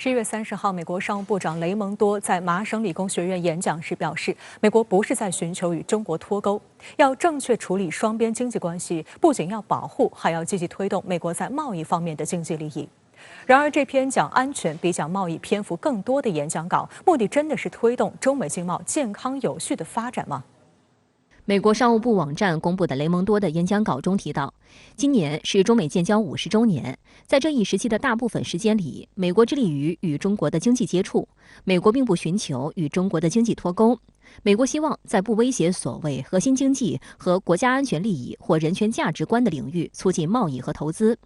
11月30号，美国商务部长雷蒙多在麻省理工学院演讲时表示，美国不是在寻求与中国脱钩，要正确处理双边经济关系，不仅要保护，还要积极推动美国在贸易方面的经济利益。然而，这篇讲安全比讲贸易篇幅更多的演讲稿，目的真的是推动中美经贸健康有序的发展吗？美国商务部网站公布的雷蒙多的演讲稿中提到，今年是中美建交50周年，在这一时期的大部分时间里，美国致力于与中国的经济接触，美国并不寻求与中国的经济脱钩，美国希望在不威胁所谓核心经济和国家安全利益或人权价值观的领域促进贸易和投资。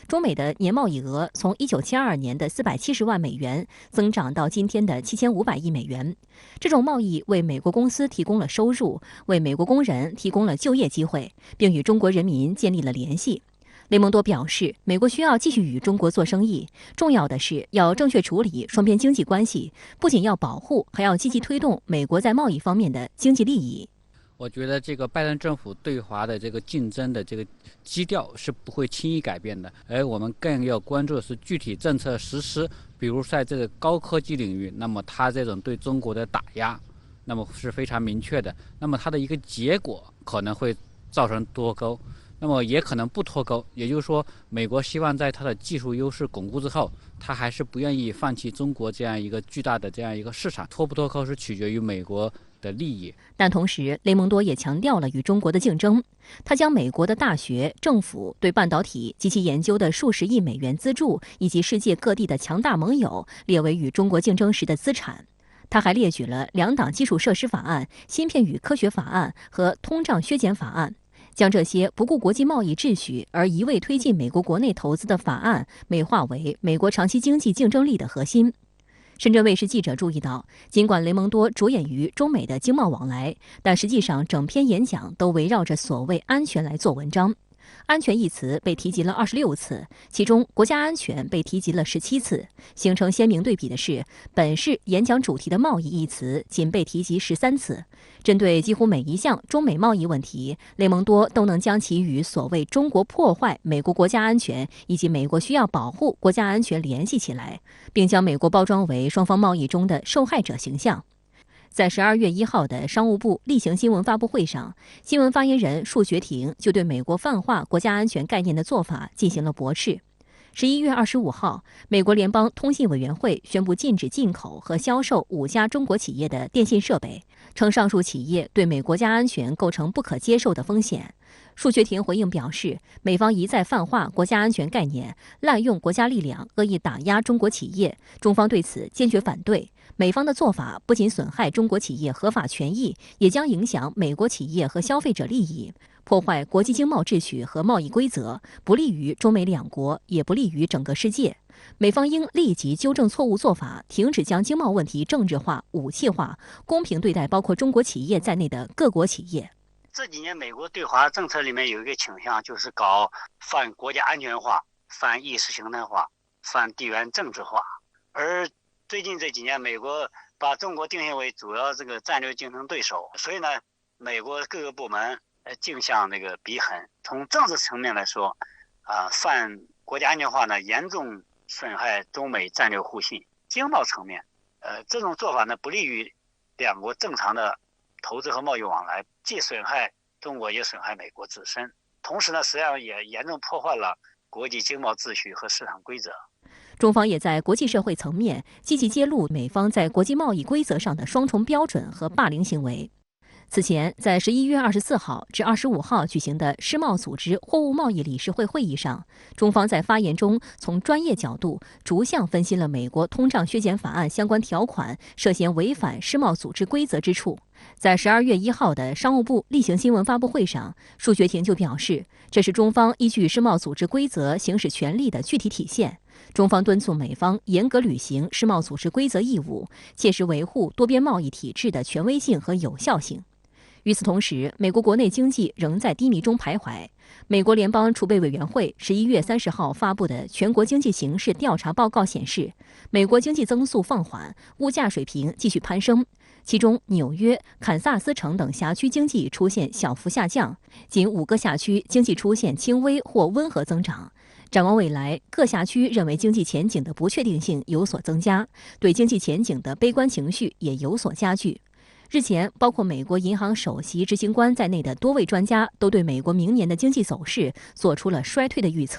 中美的年贸易额从1972年的470万美元增长到今天的7500亿美元。这种贸易为美国公司提供了收入，为美国工人提供了就业机会，并与中国人民建立了联系。雷蒙多表示，美国需要继续与中国做生意，重要的是要正确处理双边经济关系，不仅要保护，还要积极推动美国在贸易方面的经济利益。我觉得这个拜登政府对华的这个竞争的这个基调是不会轻易改变的，而我们更要关注的是具体政策实施，比如在这个高科技领域，那么它这种对中国的打压，那么是非常明确的，那么它的一个结果可能会造成脱钩，那么也可能不脱钩，也就是说，美国希望在它的技术优势巩固之后，它还是不愿意放弃中国这样一个巨大的这样一个市场，脱不脱钩是取决于美国的利益。但同时，雷蒙多也强调了与中国的竞争。他将美国的大学、政府对半导体及其研究的数十亿美元资助，以及世界各地的强大盟友列为与中国竞争时的资产。他还列举了两党基础设施法案、芯片与科学法案和通胀削减法案，将这些不顾国际贸易秩序而一味推进美国国内投资的法案美化为美国长期经济竞争力的核心。深圳卫视记者注意到，尽管雷蒙多着眼于中美的经贸往来，但实际上整篇演讲都围绕着所谓安全来做文章。安全一词被提及了26次，其中国家安全被提及了17次。形成鲜明对比的是，本市演讲主题的贸易一词仅被提及13次。针对几乎每一项中美贸易问题，雷蒙多都能将其与所谓中国破坏美国国家安全以及美国需要保护国家安全联系起来，并将美国包装为双方贸易中的受害者形象。在12月1号的商务部例行新闻发布会上，新闻发言人束学庭就对美国泛化国家安全概念的做法进行了驳斥。11月25号，美国联邦通信委员会宣布禁止进口和销售5家中国企业的电信设备，称上述企业对美国家安全构成不可接受的风险。束学庭回应表示，美方一再泛化国家安全概念，滥用国家力量，恶意打压中国企业，中方对此坚决反对。美方的做法不仅损害中国企业合法权益，也将影响美国企业和消费者利益，破坏国际经贸秩序和贸易规则，不利于中美两国，也不利于整个世界。美方应立即纠正错误做法，停止将经贸问题政治化、武器化，公平对待包括中国企业在内的各国企业。这几年美国对华政策里面有一个倾向，就是搞泛国家安全化、泛意识形态化、泛地缘政治化。而最近这几年，美国把中国定性为主要这个战略竞争对手，所以呢，美国各个部门竞相那个比狠。从政治层面来说，泛国家安全化呢，严重损害中美战略互信。经贸层面，这种做法呢，不利于两国正常的投资和贸易往来，既损害中国，也损害美国自身。同时呢，实际上也严重破坏了国际经贸秩序和市场规则。中方也在国际社会层面积极揭露美方在国际贸易规则上的双重标准和霸凌行为。此前，在11月24号至25号举行的世贸组织货物贸易理事会会议上，中方在发言中从专业角度逐项分析了美国通胀削减法案相关条款涉嫌违反世贸组织规则之处。在12月1号的商务部例行新闻发布会上，束学庭就表示，这是中方依据世贸组织规则行使权力的具体体现。中方敦促美方严格履行世贸组织规则义务，切实维护多边贸易体制的权威性和有效性。与此同时，美国国内经济仍在低迷中徘徊。美国联邦储备委员会11月30号发布的全国经济形势调查报告显示，美国经济增速放缓，物价水平继续攀升。其中，纽约、堪萨斯城等辖区经济出现小幅下降，仅5个辖区经济出现轻微或温和增长。展望未来，各辖区认为经济前景的不确定性有所增加，对经济前景的悲观情绪也有所加剧。日前，包括美国银行首席执行官在内的多位专家都对美国明年的经济走势做出了衰退的预测。